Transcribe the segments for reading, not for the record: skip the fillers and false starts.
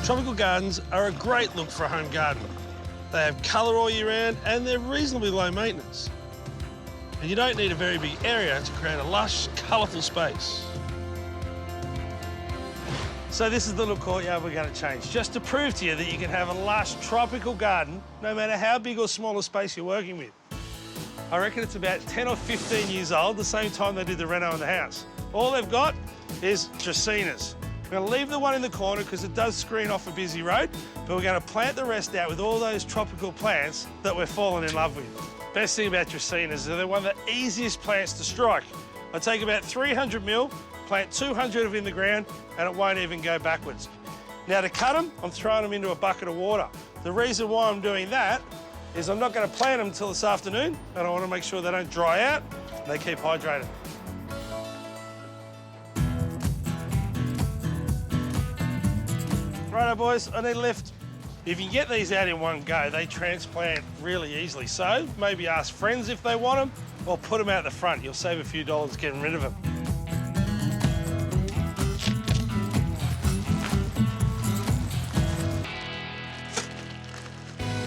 Tropical gardens are a great look for a home garden. They have colour all year round and they're reasonably low maintenance. And you don't need a very big area to create a lush, colourful space. So this is the little courtyard we're going to change, just to prove to you that you can have a lush tropical garden no matter how big or small a space you're working with. I reckon it's about 10 or 15 years old, the same time they did the reno in the house. All they've got is dracaenas. We're going to leave the one in the corner because it does screen off a busy road, but we're going to plant the rest out with all those tropical plants that we're falling in love with. Best thing about dracaenas is they're one of the easiest plants to strike. I take about 300 mil, plant 200 of them in the ground, and it won't even go backwards. Now to cut them, I'm throwing them into a bucket of water. The reason why I'm doing that is I'm not going to plant them until this afternoon, and I want to make sure they don't dry out and they keep hydrated. Righto, boys, I need a lift. If you can get these out in one go, they transplant really easily. So maybe ask friends if they want them, or put them out the front. You'll save a few dollars getting rid of them.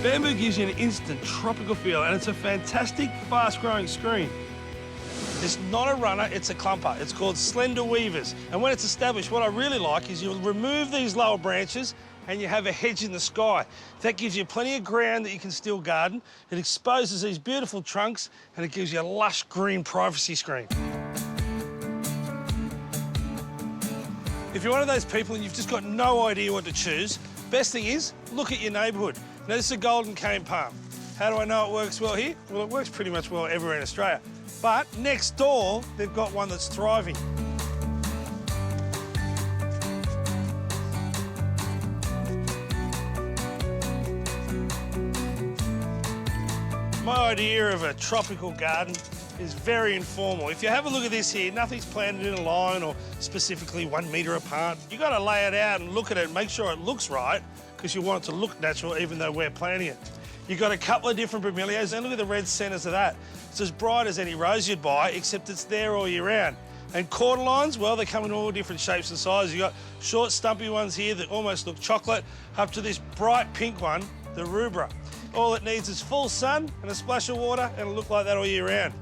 Bamboo gives you an instant tropical feel, and it's a fantastic, fast-growing screen. It's not a runner, it's a clumper. It's called slender weavers. And when it's established, what I really like is you'll remove these lower branches and you have a hedge in the sky. That gives you plenty of ground that you can still garden. It exposes these beautiful trunks and it gives you a lush green privacy screen. If you're one of those people and you've just got no idea what to choose, best thing is, look at your neighbourhood. Now, this is a golden cane palm. How do I know it works well here? Well, it works pretty much well everywhere in Australia. But next door, they've got one that's thriving. My idea of a tropical garden is very informal. If you have a look at this here, nothing's planted in a line or specifically 1 metre apart. You've got to lay it out and look at it and make sure it looks right, because you want it to look natural even though we're planting it. You've got a couple of different bromeliads, and look at the red centres of that. It's as bright as any rose you'd buy, except it's there all year round. And cordyline, well, they come in all different shapes and sizes. You've got short, stumpy ones here that almost look chocolate, up to this bright pink one, the rubra. All it needs is full sun and a splash of water, and it'll look like that all year round.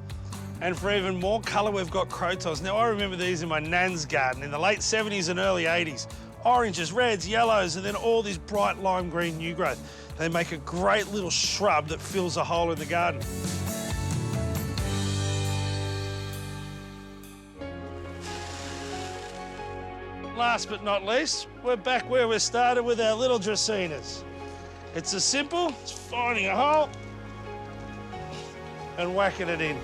And for even more colour, we've got crotos. Now, I remember these in my nan's garden in the late 70s and early 80s. Oranges, reds, yellows, and then all this bright lime green new growth. They make a great little shrub that fills a hole in the garden. Last but not least, we're back where we started with our little dracaenas. It's as simple as finding a hole and whacking it in.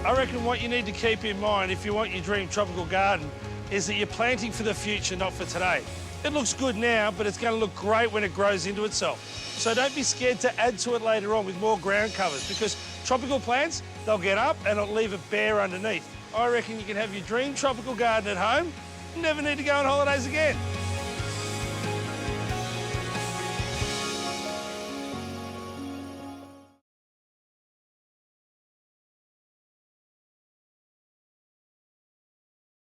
I reckon what you need to keep in mind if you want your dream tropical garden is that you're planting for the future, not for today. It looks good now, but it's going to look great when it grows into itself. So don't be scared to add to it later on with more ground covers, because tropical plants, they'll get up and it'll leave it bare underneath. I reckon you can have your dream tropical garden at home and never need to go on holidays again.